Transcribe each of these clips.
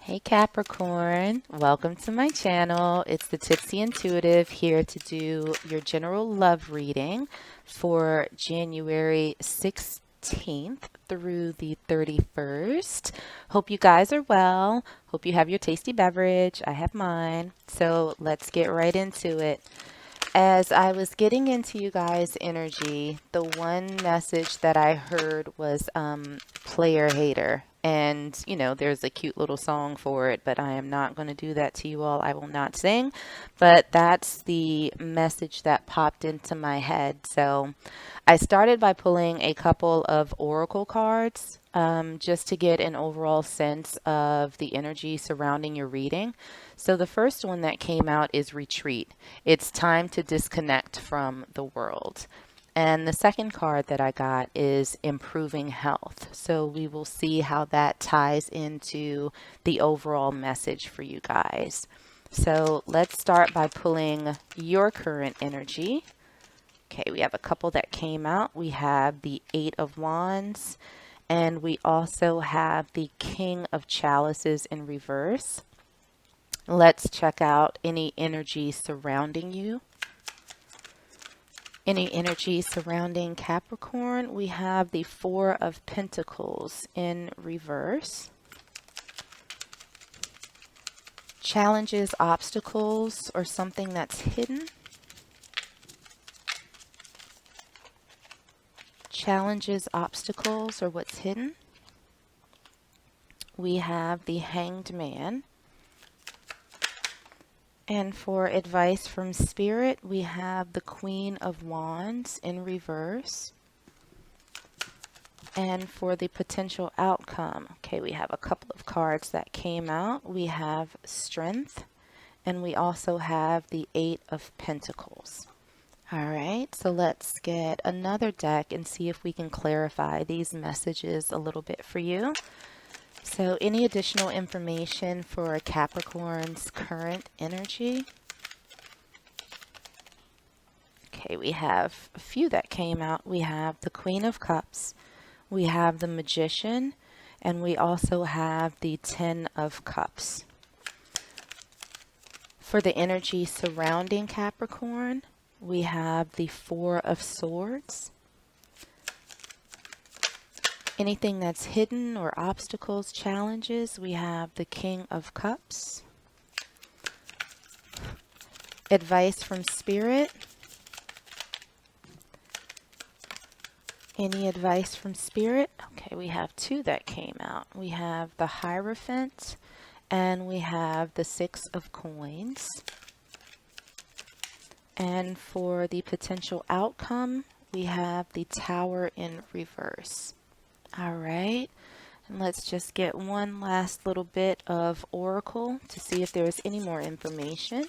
Hey Capricorn, welcome to my channel. It's the Tipsy Intuitive here to do your general love reading for January 16th through the 31st. Hope you guys are well. Hope you have your tasty beverage. I have mine. So let's get right into it. As I was getting into you guys' energy, the one message that I heard was player hater. And, you know, there's a cute little song for it, but I am not going to do that to you all. I will not sing. But that's the message that popped into my head. So I started by pulling a couple of oracle cards just to get an overall sense of the energy surrounding your reading. So the first one that came out is retreat. It's time to disconnect from the world. And the second card that I got is improving health. So we will see how that ties into the overall message for you guys. So let's start by pulling your current energy. Okay, we have a couple that came out. We have the Eight of Wands, and we also have the King of Chalices in reverse. Let's check out any energy surrounding you. Any energy surrounding Capricorn. We have the Four of Pentacles in reverse. Challenges, obstacles, or something that's hidden. Challenges, obstacles, or what's hidden. We have the Hanged Man. And for advice from Spirit, we have the Queen of Wands in reverse. And for the potential outcome, okay, we have a couple of cards that came out. We have Strength, and we also have the Eight of Pentacles. All right, so let's get another deck and see if we can clarify these messages a little bit for you. So any additional information for Capricorn's current energy? Okay, we have a few that came out. We have the Queen of Cups, we have the Magician, and we also have the Ten of Cups. For the energy surrounding Capricorn, we have the Four of Swords. Anything that's hidden or obstacles, challenges, we have the King of Cups. Advice from Spirit. Any advice from Spirit? Okay, we have two that came out. We have the Hierophant and we have the Six of Coins. And for the potential outcome, we have the Tower in reverse. All right, and let's just get one last little bit of oracle to see if there's any more information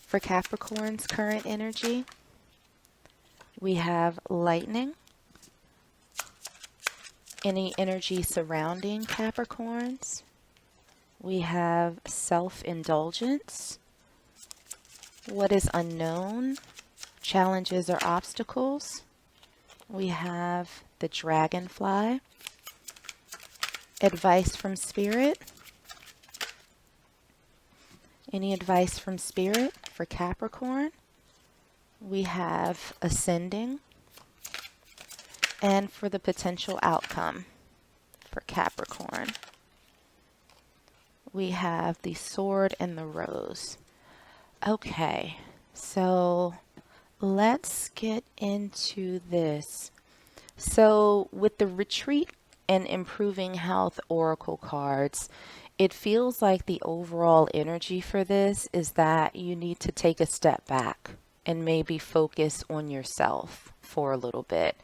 for Capricorn's current energy. We have lightning. Any energy surrounding Capricorns. We have self-indulgence. What is unknown? Challenges or obstacles. We have the Dragonfly. Advice from Spirit. Any advice from Spirit for Capricorn? We have Ascending. And for the potential outcome for Capricorn, we have the Sword and the Rose. Okay, so let's get into this. So with the retreat and improving health oracle cards, it feels like the overall energy for this is that you need to take a step back and maybe focus on yourself for a little bit.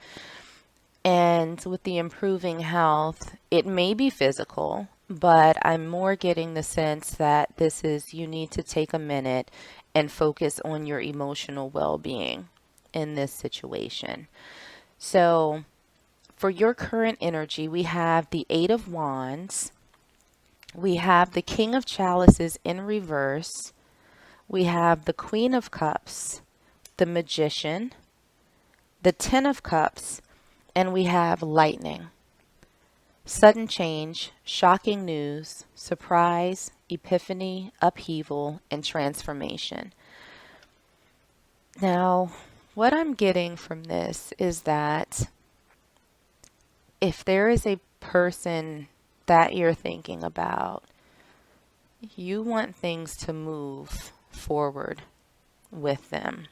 And with the improving health, it may be physical, but I'm more getting the sense that this is you need to take a minute and focus on your emotional well-being in this situation. So for your current energy, we have the Eight of Wands. We have the King of Chalices in reverse. We have the Queen of Cups, the Magician, the Ten of Cups, and we have lightning. Sudden change, shocking news, surprise, epiphany, upheaval, and transformation. Now, what I'm getting from this is that if there is a person that you're thinking about, you want things to move forward with them.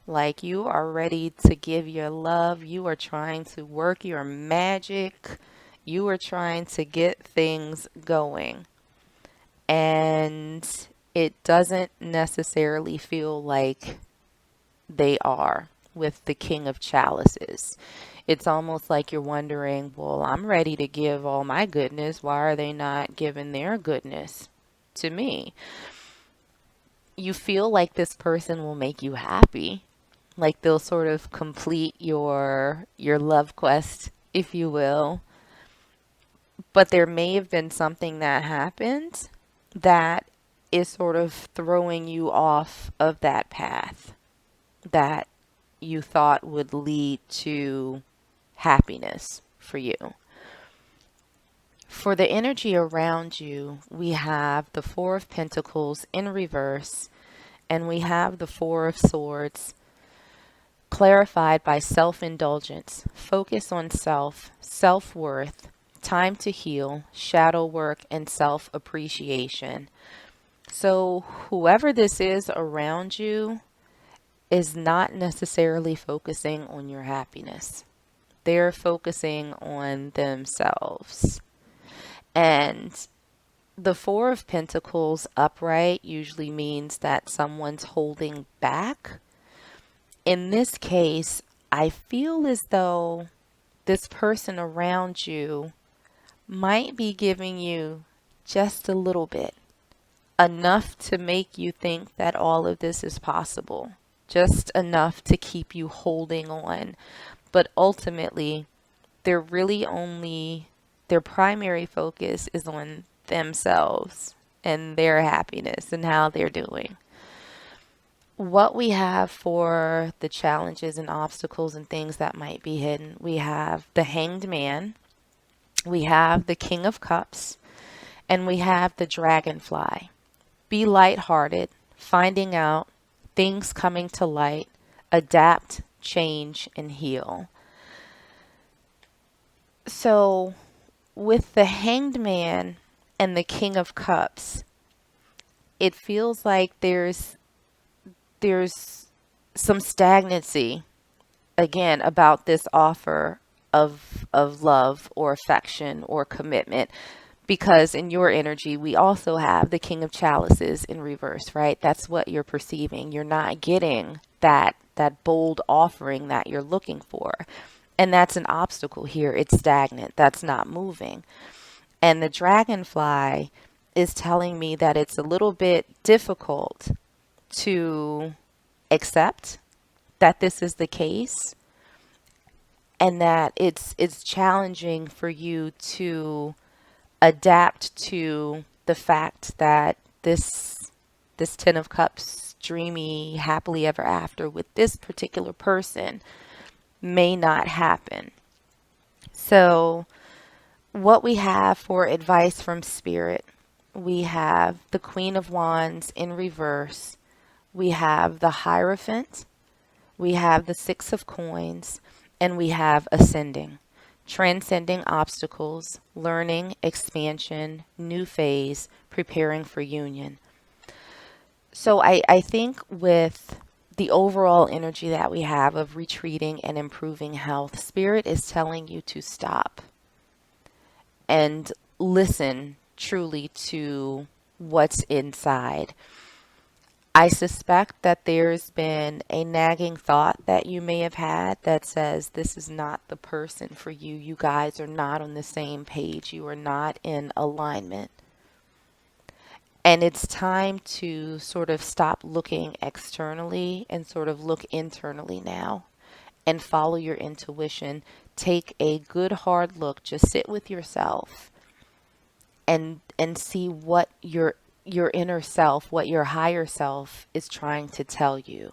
Like you are ready to give your love, you are trying to work your magic, you are trying to get things going. And it doesn't necessarily feel like they are with the King of Chalices. It's almost like you're wondering, well, I'm ready to give all my goodness. Why are they not giving their goodness to me? You feel like this person will make you happy. Like they'll sort of complete your love quest, if you will. But there may have been something that happened that is sort of throwing you off of that path that you thought would lead to happiness for you. For the energy around you, we have the Four of Pentacles in reverse, and we have the Four of Swords clarified by self-indulgence, focus on self, self-worth, time to heal, shadow work, and self-appreciation. So whoever this is around you is not necessarily focusing on your happiness. They're focusing on themselves. And the Four of Pentacles upright usually means that someone's holding back. In this case, I feel as though this person around you might be giving you just a little bit, enough to make you think that all of this is possible, just enough to keep you holding on. But ultimately, they're really only, their primary focus is on themselves and their happiness and how they're doing. What we have for the challenges and obstacles and things that might be hidden, we have the Hanged Man, we have the King of Cups, and we have the Dragonfly. Be lighthearted, finding out, things coming to light, adapt, change, and heal. So with the Hanged Man and the King of Cups, it feels like there's some stagnancy again about this offer of love or affection or commitment, because in your energy we also have the King of Chalices in reverse, right? That's what you're perceiving. You're not getting that bold offering that you're looking for, and that's an obstacle here. It's stagnant. That's not moving. And the Dragonfly is telling me that it's a little bit difficult to accept that this is the case, and that it's challenging for you to adapt to the fact that this Ten of Cups dreamy happily ever after with this particular person may not happen. So what we have for advice from Spirit, we have the Queen of Wands in reverse, we have the Hierophant, we have the Six of Coins, and we have Ascending. Transcending obstacles, learning, expansion, new phase, preparing for union. So I think with the overall energy that we have of retreating and improving health, Spirit is telling you to stop and listen truly to what's inside. I suspect that there's been a nagging thought that you may have had that says this is not the person for you. You guys are not on the same page. You are not in alignment. And it's time to sort of stop looking externally and sort of look internally now and follow your intuition. Take a good hard look. Just sit with yourself and see what your inner self, what your higher self is trying to tell you.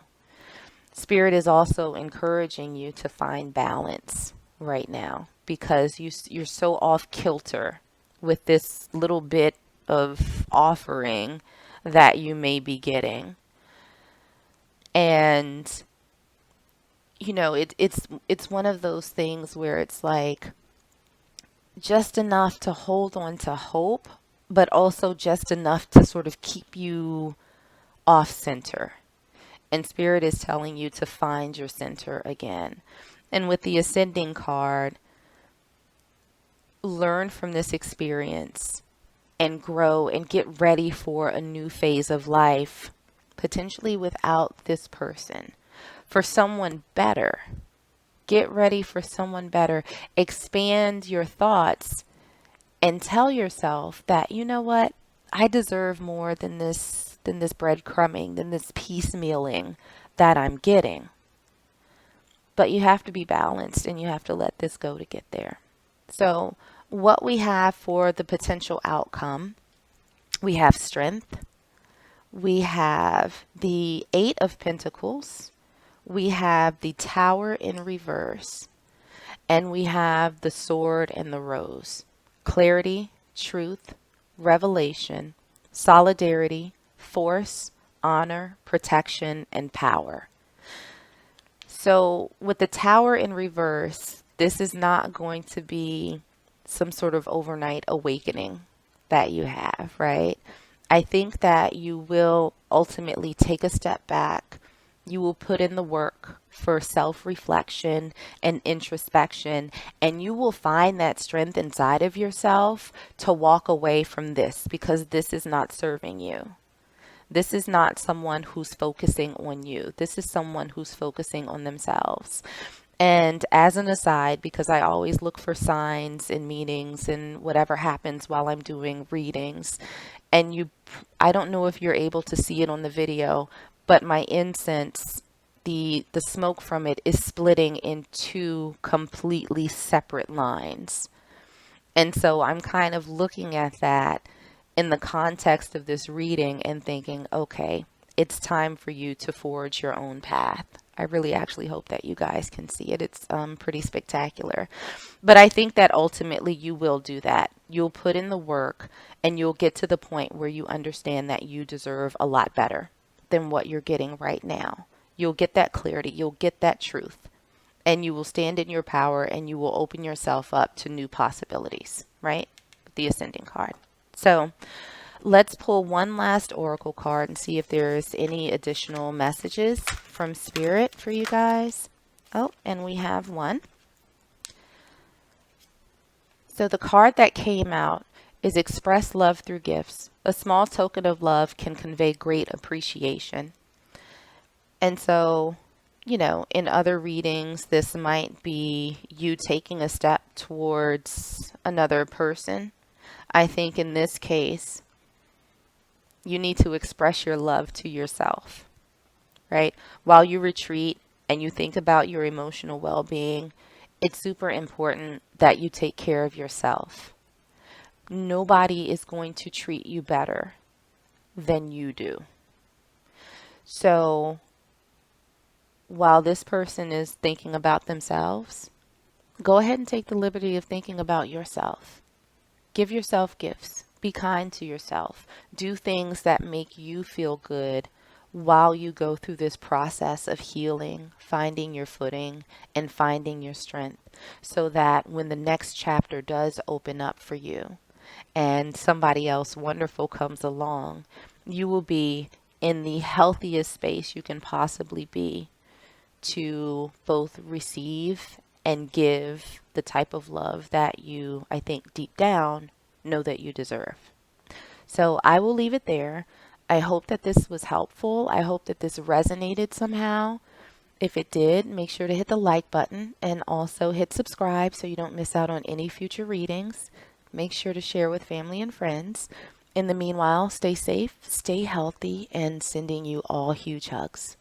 Spirit is also encouraging you to find balance right now. because you're so off kilter with this little bit of offering that you may be getting. And it's one of those things where it's like just enough to hold on to hope, but also just enough to sort of keep you off center. And Spirit is telling you to find your center again. And with the Ascending card, learn from this experience and grow and get ready for a new phase of life, potentially without this person, for someone better. Get ready for someone better. Expand your thoughts and tell yourself that, you know what? I deserve more than this breadcrumbing, than this piecemealing that I'm getting. But you have to be balanced and you have to let this go to get there. So what we have for the potential outcome, we have strength. We have the Eight of Pentacles. We have the Tower in reverse. And we have the Sword and the Rose. Clarity, truth, revelation, solidarity, force, honor, protection, and power. So with the Tower in reverse, this is not going to be some sort of overnight awakening that you have, right? I think that you will ultimately take a step back. You will put in the work for self-reflection and introspection, and you will find that strength inside of yourself to walk away from this, because this is not serving you. This is not someone who's focusing on you. This is someone who's focusing on themselves. And as an aside, because I always look for signs and meanings and whatever happens while I'm doing readings, and I don't know if you're able to see it on the video, but my incense, the smoke from it is splitting in two completely separate lines. And so I'm kind of looking at that in the context of this reading and thinking, okay, it's time for you to forge your own path. I really actually hope that you guys can see it. It's pretty spectacular. But I think that ultimately you will do that. You'll put in the work and you'll get to the point where you understand that you deserve a lot better than what you're getting right now. You'll get that clarity. You'll get that truth. And you will stand in your power and you will open yourself up to new possibilities, right? With the Ascending card. So let's pull one last oracle card and see if there's any additional messages from Spirit for you guys. Oh, and we have one. So the card that came out is Express Love Through Gifts. A small token of love can convey great appreciation. And so, in other readings, this might be you taking a step towards another person. I think in this case, you need to express your love to yourself, right? While you retreat and you think about your emotional well-being, it's super important that you take care of yourself. Nobody is going to treat you better than you do. So while this person is thinking about themselves, go ahead and take the liberty of thinking about yourself. Give yourself gifts. Be kind to yourself. Do things that make you feel good while you go through this process of healing, finding your footing, and finding your strength, so that when the next chapter does open up for you and somebody else wonderful comes along, you will be in the healthiest space you can possibly be to both receive and give the type of love that you, I think deep down, know that you deserve. So I will leave it there. I hope that this was helpful. I hope that this resonated somehow. If it did, make sure to hit the like button and also hit subscribe so you don't miss out on any future readings. Make sure to share with family and friends. In the meanwhile, stay safe, stay healthy, and sending you all huge hugs.